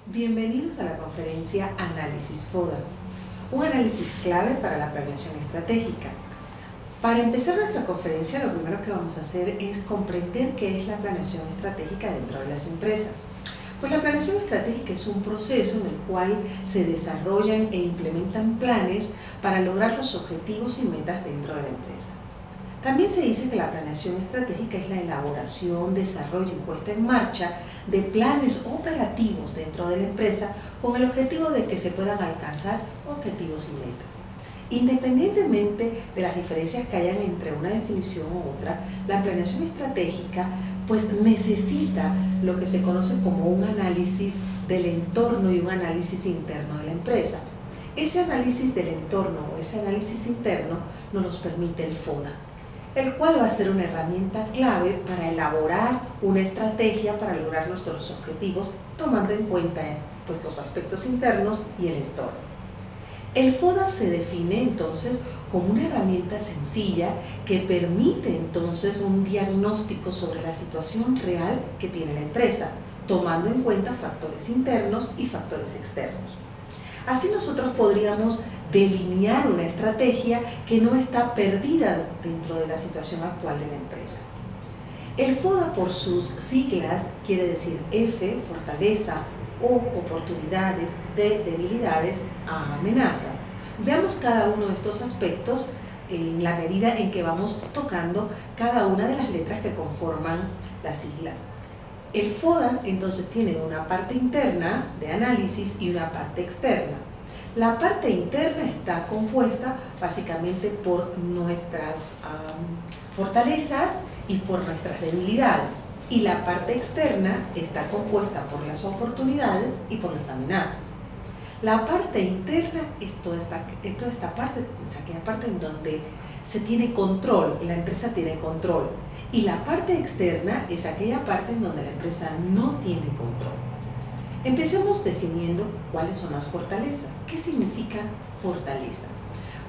Bienvenidos a la conferencia Análisis FODA, un análisis clave para la planeación estratégica. Para empezar nuestra conferencia, lo primero que vamos a hacer es comprender qué es la planeación estratégica dentro de las empresas. Pues la planeación estratégica es un proceso en el cual se desarrollan e implementan planes para lograr los objetivos y metas dentro de la empresa. También se dice que la planeación estratégica es la elaboración, desarrollo y puesta en marcha de planes operativos dentro de la empresa con el objetivo de que se puedan alcanzar objetivos y metas. Independientemente de las diferencias que hayan entre una definición u otra, la planeación estratégica pues necesita lo que se conoce como un análisis del entorno y un análisis interno de la empresa. Ese análisis del entorno o ese análisis interno nos los permite el FODA, el cual va a ser una herramienta clave para elaborar una estrategia para lograr nuestros objetivos, tomando en cuenta pues, los aspectos internos y el entorno. El FODA se define entonces como una herramienta sencilla que permite entonces un diagnóstico sobre la situación real que tiene la empresa, tomando en cuenta factores internos y factores externos. Así nosotros podríamos delinear una estrategia que no está perdida dentro de la situación actual de la empresa. El FODA, por sus siglas, quiere decir F, fortaleza, O, oportunidades, D, debilidades, A, amenazas. Veamos cada uno de estos aspectos en la medida en que vamos tocando cada una de las letras que conforman las siglas. El FODA entonces tiene una parte interna de análisis y una parte externa. La parte interna está compuesta básicamente por nuestras fortalezas y por nuestras debilidades. Y la parte externa está compuesta por las oportunidades y por las amenazas. La parte interna es aquella parte en donde se tiene control, la empresa tiene control. Y la parte externa es aquella parte en donde la empresa no tiene control. Empecemos definiendo cuáles son las fortalezas. ¿Qué significa fortaleza?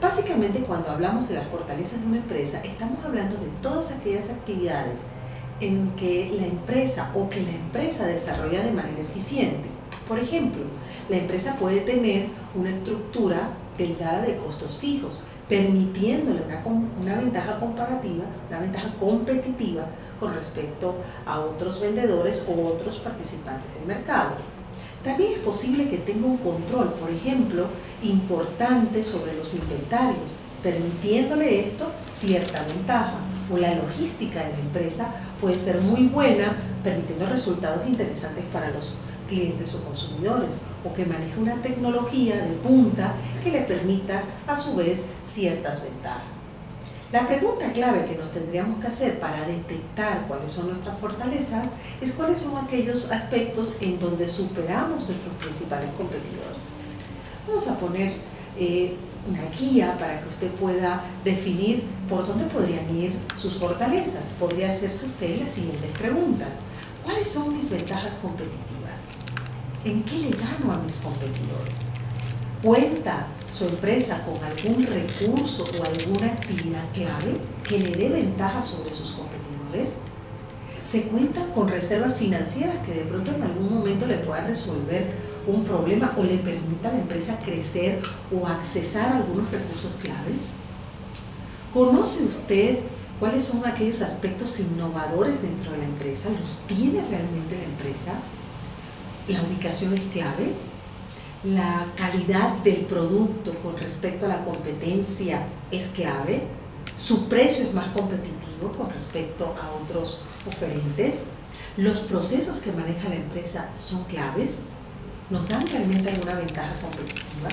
Básicamente, cuando hablamos de las fortalezas de una empresa, estamos hablando de todas aquellas actividades en que la empresa desarrolla de manera eficiente. Por ejemplo, la empresa puede tener una estructura delgada de costos fijos, permitiéndole una ventaja comparativa, una ventaja competitiva con respecto a otros vendedores o otros participantes del mercado. También es posible que tenga un control, por ejemplo, importante sobre los inventarios, permitiéndole esto cierta ventaja, o la logística de la empresa puede ser muy buena, permitiendo resultados interesantes para los clientes o consumidores, o que maneje una tecnología de punta que le permita a su vez ciertas ventajas. La pregunta clave que nos tendríamos que hacer para detectar cuáles son nuestras fortalezas es cuáles son aquellos aspectos en donde superamos nuestros principales competidores. Vamos a poner una guía para que usted pueda definir por dónde podrían ir sus fortalezas. Podría hacerse usted las siguientes preguntas. ¿Cuáles son mis ventajas competitivas? ¿En qué le gano a mis competidores? ¿Cuenta su empresa con algún recurso o alguna actividad clave que le dé ventaja sobre sus competidores? ¿Se cuentan con reservas financieras que de pronto en algún momento le puedan resolver un problema o le permita a la empresa crecer o accesar a algunos recursos claves? ¿Conoce usted cuáles son aquellos aspectos innovadores dentro de la empresa? ¿Los tiene realmente la empresa? ¿La ubicación es clave? ¿La calidad del producto con respecto a la competencia es clave? ¿Su precio es más competitivo con respecto a otros oferentes? ¿Los procesos que maneja la empresa son claves? ¿Nos dan realmente alguna ventaja competitiva?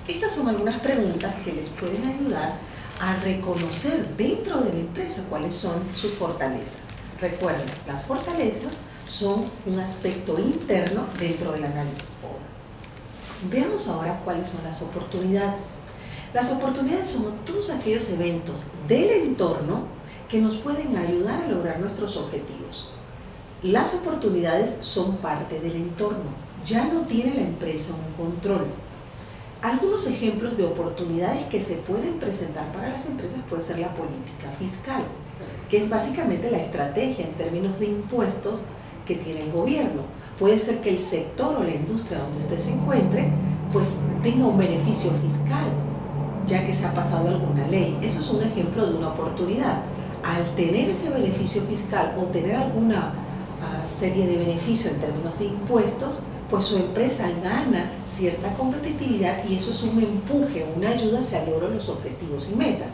Estas son algunas preguntas que les pueden ayudar a reconocer dentro de la empresa cuáles son sus fortalezas. Recuerden, las fortalezas son un aspecto interno dentro del análisis FODA. Veamos ahora cuáles son las oportunidades. Las oportunidades son todos aquellos eventos del entorno que nos pueden ayudar a lograr nuestros objetivos. Las oportunidades son parte del entorno, ya no tiene la empresa un control. Algunos ejemplos de oportunidades que se pueden presentar para las empresas puede ser la política fiscal, que es básicamente la estrategia en términos de impuestos que tiene el gobierno. Puede ser que el sector o la industria donde usted se encuentre pues tenga un beneficio fiscal, ya que se ha pasado alguna ley. Eso es un ejemplo de una oportunidad. Al tener ese beneficio fiscal o tener alguna serie de beneficios en términos de impuestos, pues su empresa gana cierta competitividad y eso es un empuje, una ayuda hacia el logro de los objetivos y metas.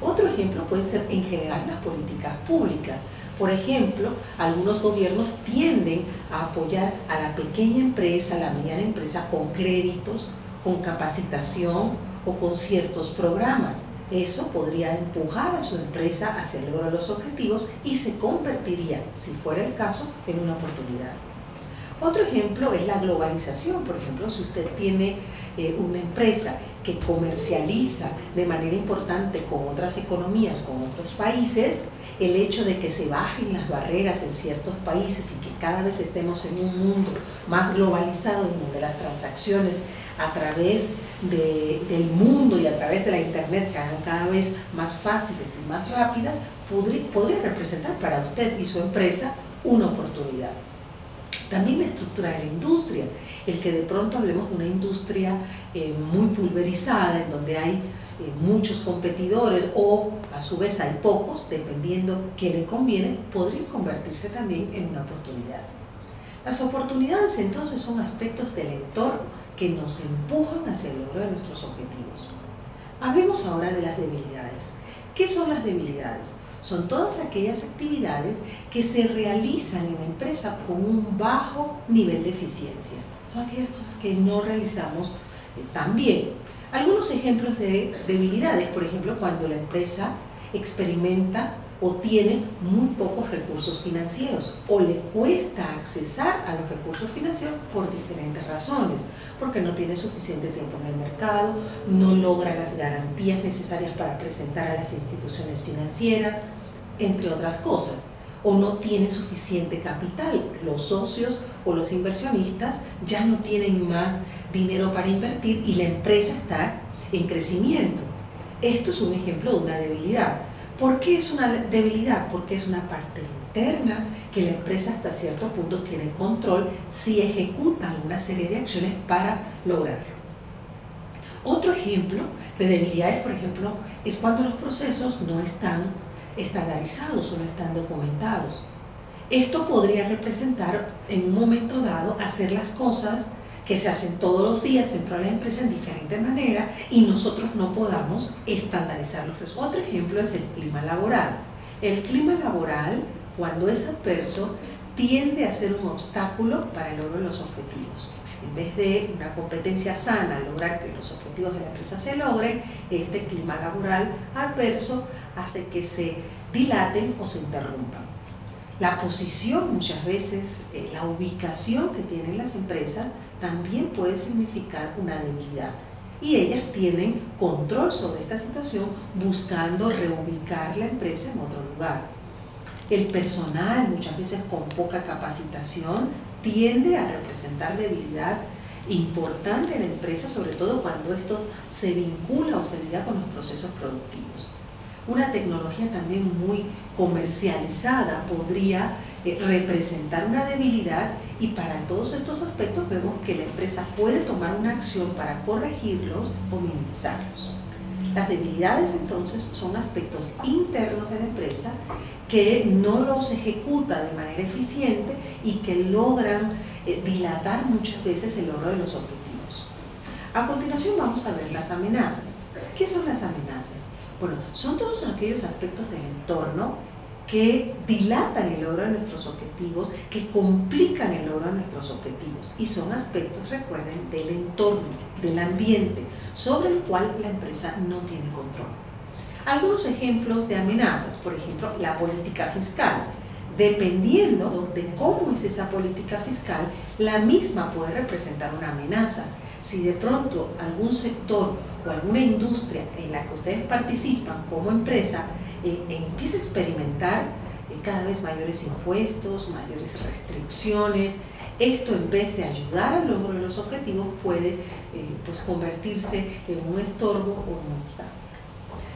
Otro ejemplo puede ser en general las políticas públicas. Por ejemplo, algunos gobiernos tienden a apoyar a la pequeña empresa, a la mediana empresa con créditos, con capacitación o con ciertos programas. Eso podría empujar a su empresa hacia el logro de los objetivos y se convertiría, si fuera el caso, en una oportunidad. Otro ejemplo es la globalización. Por ejemplo, si usted tiene una empresa que comercializa de manera importante con otras economías, con otros países, el hecho de que se bajen las barreras en ciertos países y que cada vez estemos en un mundo más globalizado, en donde las transacciones a través del mundo y a través de la internet se hagan cada vez más fáciles y más rápidas, podría representar para usted y su empresa una oportunidad. También la estructura de la industria, el que de pronto hablemos de una industria muy pulverizada, en donde hay muchos competidores o a su vez hay pocos, dependiendo qué le conviene, podría convertirse también en una oportunidad. Las oportunidades entonces son aspectos del entorno que nos empujan hacia el logro de nuestros objetivos. Hablemos ahora de las debilidades. ¿Qué son las debilidades? Son todas aquellas actividades que se realizan en la empresa con un bajo nivel de eficiencia. Son aquellas cosas que no realizamos tan bien. Algunos ejemplos de debilidades, por ejemplo, cuando la empresa experimenta o tiene muy pocos recursos financieros o le cuesta accesar a los recursos financieros por diferentes razones, porque no tiene suficiente tiempo en el mercado, no logra las garantías necesarias para presentar a las instituciones financieras, entre otras cosas, o no tiene suficiente capital. Los socios o los inversionistas ya no tienen más dinero para invertir y la empresa está en crecimiento. Esto es un ejemplo de una debilidad. ¿Por qué es una debilidad? Porque es una parte interna que la empresa hasta cierto punto tiene control si ejecuta alguna serie de acciones para lograrlo. Otro ejemplo de debilidades, por ejemplo, es cuando los procesos no están estandarizados o no están documentados. Esto podría representar en un momento dado hacer las cosas que se hacen todos los días dentro de la empresa en diferente manera y nosotros no podamos estandarizar los resultados. Otro ejemplo es el clima laboral. El clima laboral, cuando es adverso, tiende a ser un obstáculo para el logro de los objetivos. En vez de una competencia sana, lograr que los objetivos de la empresa se logren, este clima laboral adverso hace que se dilaten o se interrumpan. La posición, muchas veces, la ubicación que tienen las empresas también puede significar una debilidad. Y ellas tienen control sobre esta situación buscando reubicar la empresa en otro lugar. El personal, muchas veces con poca capacitación, tiende a representar debilidad importante en la empresa, sobre todo cuando esto se vincula o se liga con los procesos productivos. Una tecnología también muy comercializada podría representar una debilidad y para todos estos aspectos vemos que la empresa puede tomar una acción para corregirlos o minimizarlos. Las debilidades entonces son aspectos internos de la empresa que no los ejecuta de manera eficiente y que logran dilatar muchas veces el logro de los objetivos. A continuación vamos a ver las amenazas. ¿Qué son las amenazas? Bueno, son todos aquellos aspectos del entorno que dilatan el logro de nuestros objetivos, que complican el logro de nuestros objetivos y son aspectos, recuerden, del entorno, del ambiente, sobre el cual la empresa no tiene control. Algunos ejemplos de amenazas, por ejemplo, la política fiscal. Dependiendo de cómo es esa política fiscal, la misma puede representar una amenaza. Si de pronto algún sector o alguna industria en la que ustedes participan como empresa empieza a experimentar cada vez mayores impuestos, mayores restricciones, esto en vez de ayudar al logro de los objetivos puede convertirse en un estorbo o en un obstáculo.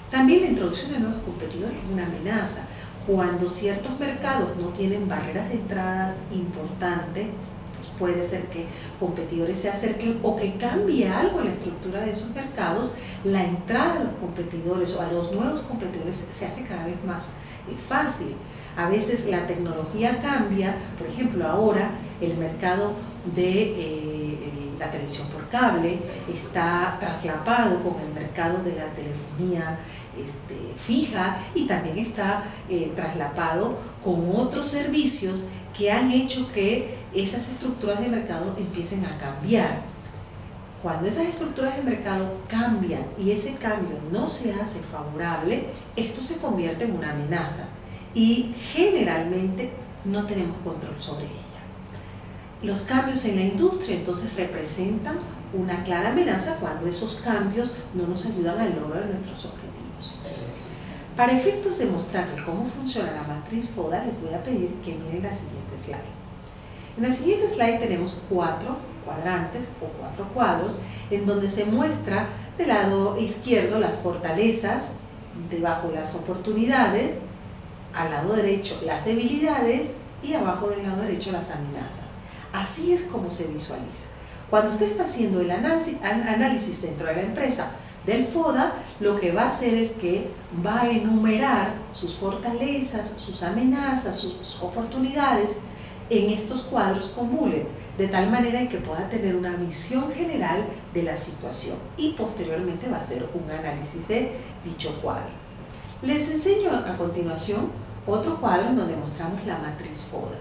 También la introducción de nuevos competidores es una amenaza. Cuando ciertos mercados no tienen barreras de entradas importantes, pues puede ser que competidores se acerquen o que cambie algo en la estructura de esos mercados, la entrada a los competidores o a los nuevos competidores se hace cada vez más fácil. A veces la tecnología cambia, por ejemplo, ahora el mercado de la televisión por cable está traslapado con el mercado de la telefonía fija y también está traslapado con otros servicios que han hecho que esas estructuras de mercado empiecen a cambiar. Cuando esas estructuras de mercado cambian y ese cambio no se hace favorable, esto se convierte en una amenaza y generalmente no tenemos control sobre ella. Los cambios en la industria entonces representan una clara amenaza cuando esos cambios no nos ayudan al logro de nuestros objetivos. Para efectos de mostrarles cómo funciona la matriz FODA, les voy a pedir que miren la siguiente slide. En la siguiente slide tenemos 4 cuadrantes o 4 cuadros en donde se muestra del lado izquierdo las fortalezas, debajo las oportunidades, al lado derecho las debilidades y abajo del lado derecho las amenazas. Así es como se visualiza. Cuando usted está haciendo el análisis dentro de la empresa del FODA, lo que va a hacer es que va a enumerar sus fortalezas, sus amenazas, sus oportunidades en estos cuadros con bullet, de tal manera que pueda tener una visión general de la situación y posteriormente va a hacer un análisis de dicho cuadro. Les enseño a continuación otro cuadro en donde mostramos la matriz FODA.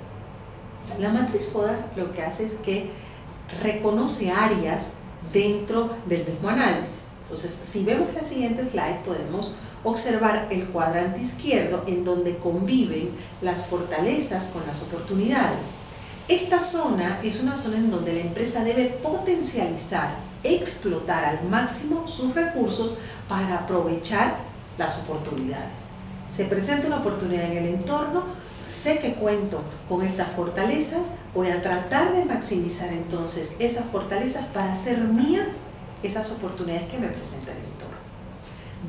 La matriz FODA lo que hace es que reconoce áreas dentro del mismo análisis. Entonces, si vemos la siguiente slide, podemos observar el cuadrante izquierdo en donde conviven las fortalezas con las oportunidades. Esta zona es una zona en donde la empresa debe potencializar, explotar al máximo sus recursos para aprovechar las oportunidades. Se presenta una oportunidad en el entorno, sé que cuento con estas fortalezas, voy a tratar de maximizar entonces esas fortalezas para hacer mías esas oportunidades que me presenta el entorno.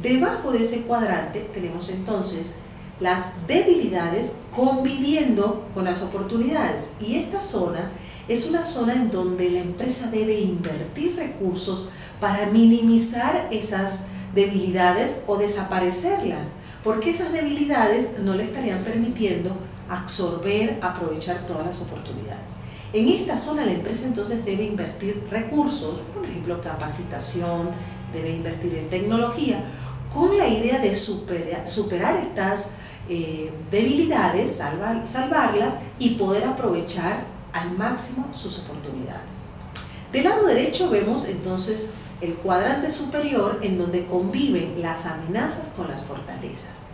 Debajo de ese cuadrante tenemos entonces las debilidades conviviendo con las oportunidades y esta zona es una zona en donde la empresa debe invertir recursos para minimizar esas debilidades o desaparecerlas, porque esas debilidades no le estarían permitiendo absorber, aprovechar todas las oportunidades. En esta zona la empresa entonces debe invertir recursos, por ejemplo capacitación, debe invertir en tecnología, con la idea de superar estas debilidades, salvarlas y poder aprovechar al máximo sus oportunidades. Del lado derecho vemos entonces el cuadrante superior en donde conviven las amenazas con las fortalezas.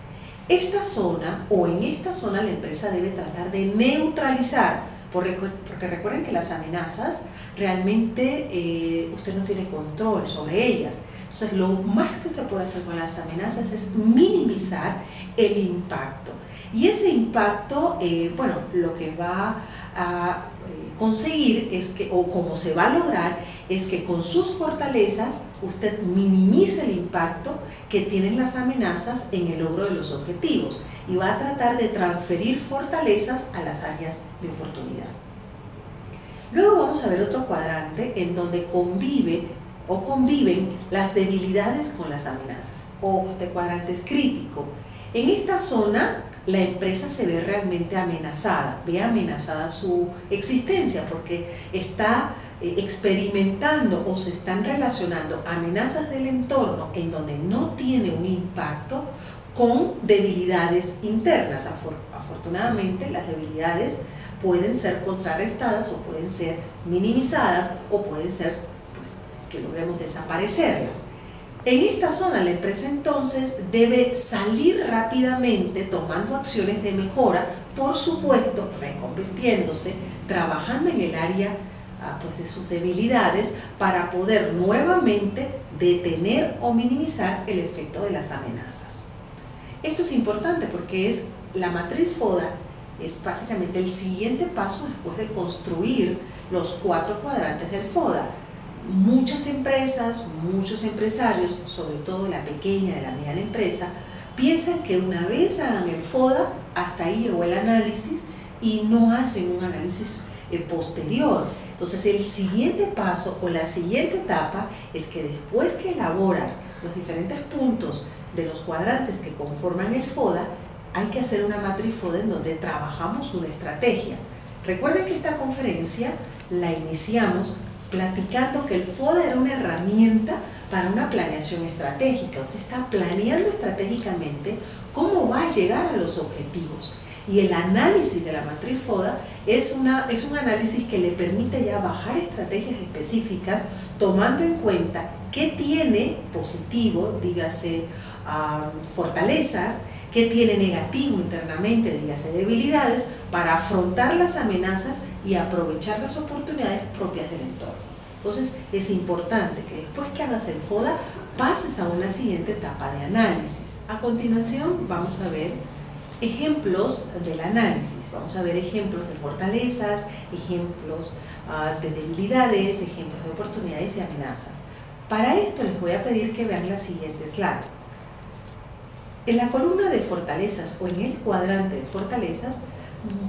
Esta zona o en esta zona la empresa debe tratar de neutralizar, porque recuerden que las amenazas realmente usted no tiene control sobre ellas. Entonces lo más que usted puede hacer con las amenazas es minimizar el impacto. Y ese impacto, bueno, lo que va a conseguir es que, o como se va a lograr, es que con sus fortalezas usted minimice el impacto que tienen las amenazas en el logro de los objetivos y va a tratar de transferir fortalezas a las áreas de oportunidad. Luego vamos a ver otro cuadrante en donde conviven las debilidades con las amenazas. Ojo, este cuadrante es crítico. En esta zona la empresa se ve realmente amenazada, ve amenazada su existencia porque está experimentando o se están relacionando amenazas del entorno en donde no tiene un impacto con debilidades internas. Afortunadamente las debilidades pueden ser contrarrestadas o pueden ser minimizadas o pueden ser pues, que logremos desaparecerlas. En esta zona la empresa entonces debe salir rápidamente tomando acciones de mejora, por supuesto reconvirtiéndose, trabajando en el área pues, de sus debilidades para poder nuevamente detener o minimizar el efecto de las amenazas. Esto es importante porque la matriz FODA es básicamente el siguiente paso después de construir los 4 cuadrantes del FODA. Muchas empresas, muchos empresarios, sobre todo la pequeña y la mediana empresa, Piensan que una vez hagan el FODA, hasta ahí llegó el análisis y no hacen un análisis posterior. Entonces el siguiente paso o la siguiente etapa es que después que elaboras los diferentes puntos de los cuadrantes que conforman el FODA, hay que hacer una matriz FODA en donde trabajamos una estrategia. Recuerden que esta conferencia la iniciamos platicando que el FODA era una herramienta para una planeación estratégica. Usted está planeando estratégicamente cómo va a llegar a los objetivos. Y el análisis de la matriz FODA es un análisis que le permite ya bajar estrategias específicas tomando en cuenta qué tiene positivo, dígase fortalezas, qué tiene negativo internamente, dígase debilidades, para afrontar las amenazas y aprovechar las oportunidades propias del entorno. Entonces es importante que después que hagas el FODA pases a una siguiente etapa de análisis. A continuación vamos a ver ejemplos del análisis, vamos a ver ejemplos de fortalezas, ejemplos de debilidades, ejemplos de oportunidades y amenazas. Para esto les voy a pedir que vean la siguiente slide. En la columna de fortalezas o en el cuadrante de fortalezas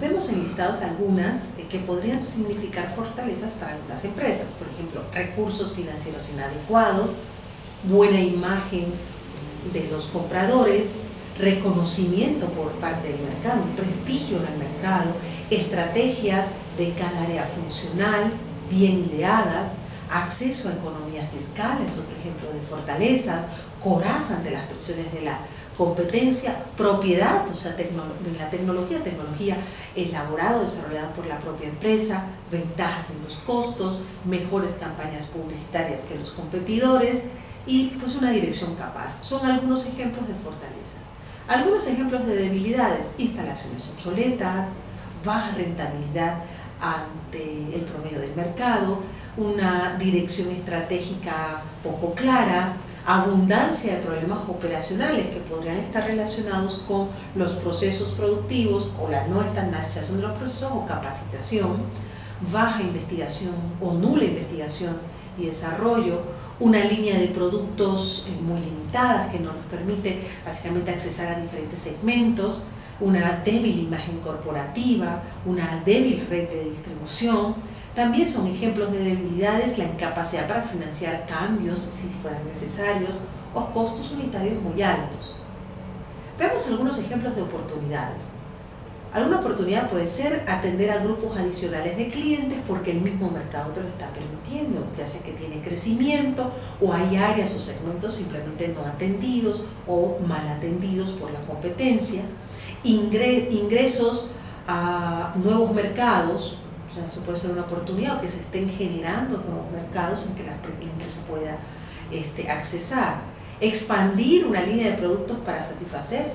vemos enlistadas algunas que podrían significar fortalezas para algunas empresas, por ejemplo, recursos financieros inadecuados, buena imagen de los compradores, reconocimiento por parte del mercado, un prestigio en el mercado, estrategias de cada área funcional bien ideadas, acceso a economías de escala es otro ejemplo de fortalezas, coraza ante las presiones de la competencia, propiedad, o sea, de la tecnología elaborada o desarrollada por la propia empresa, ventajas en los costos, mejores campañas publicitarias que los competidores y pues una dirección capaz. Son algunos ejemplos de fortalezas. Algunos ejemplos de debilidades: instalaciones obsoletas, baja rentabilidad ante el promedio del mercado, una dirección estratégica poco clara, abundancia de problemas operacionales que podrían estar relacionados con los procesos productivos o la no estandarización de los procesos o capacitación, baja investigación o nula investigación y desarrollo, una línea de productos muy limitadas que no nos permite básicamente accesar a diferentes segmentos, una débil imagen corporativa, una débil red de distribución. También son ejemplos de debilidades la incapacidad para financiar cambios si fueran necesarios o costos unitarios muy altos. Veamos algunos ejemplos de oportunidades. Alguna oportunidad puede ser atender a grupos adicionales de clientes porque el mismo mercado te lo está permitiendo, ya sea que tiene crecimiento o hay áreas o segmentos simplemente no atendidos o mal atendidos por la competencia. Ingresos a nuevos mercados, o sea, eso puede ser una oportunidad, o que se estén generando nuevos mercados en que la empresa pueda accesar. Expandir una línea de productos para satisfacer,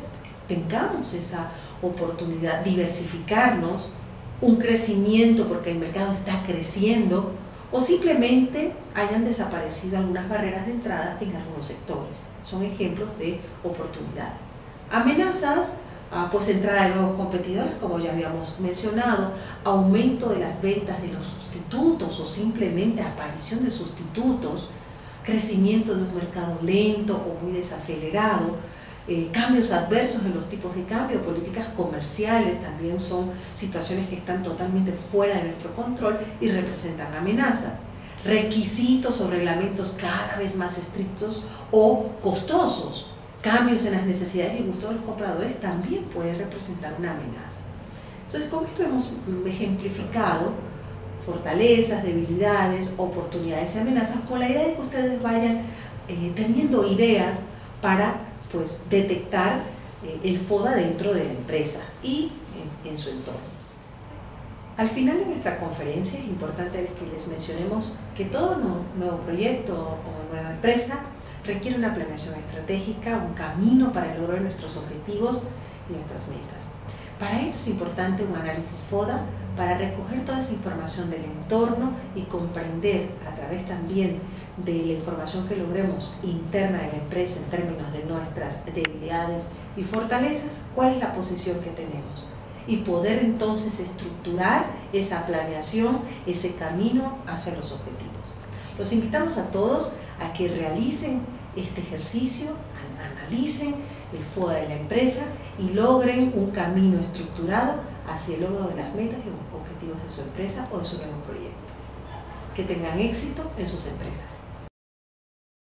tengamos esa oportunidad, diversificarnos, un crecimiento porque el mercado está creciendo o simplemente hayan desaparecido algunas barreras de entrada en algunos sectores. Son ejemplos de oportunidades. Amenazas, pues entrada de nuevos competidores, como ya habíamos mencionado, aumento de las ventas de los sustitutos o simplemente aparición de sustitutos, crecimiento de un mercado lento o muy desacelerado, cambios adversos en los tipos de cambio, políticas comerciales también son situaciones que están totalmente fuera de nuestro control y representan amenazas. Requisitos o reglamentos cada vez más estrictos o costosos, cambios en las necesidades y gustos de los compradores también puede representar una amenaza. Entonces, con esto hemos ejemplificado fortalezas, debilidades, oportunidades y amenazas con la idea de que ustedes vayan teniendo ideas para pues detectar el FODA dentro de la empresa y en su entorno. Al final de nuestra conferencia es importante que les mencionemos que todo nuevo proyecto o nueva empresa requiere una planeación estratégica, un camino para el logro de nuestros objetivos y nuestras metas. Para esto es importante un análisis FODA para recoger toda esa información del entorno y comprender a través también de la información que logremos interna de la empresa en términos de nuestras debilidades y fortalezas, cuál es la posición que tenemos y poder entonces estructurar esa planeación, ese camino hacia los objetivos. Los invitamos a todos a que realicen este ejercicio, analicen el FODA de la empresa y logren un camino estructurado hacia el logro de las metas y objetivos de su empresa o de su nuevo proyecto. Que tengan éxito en sus empresas.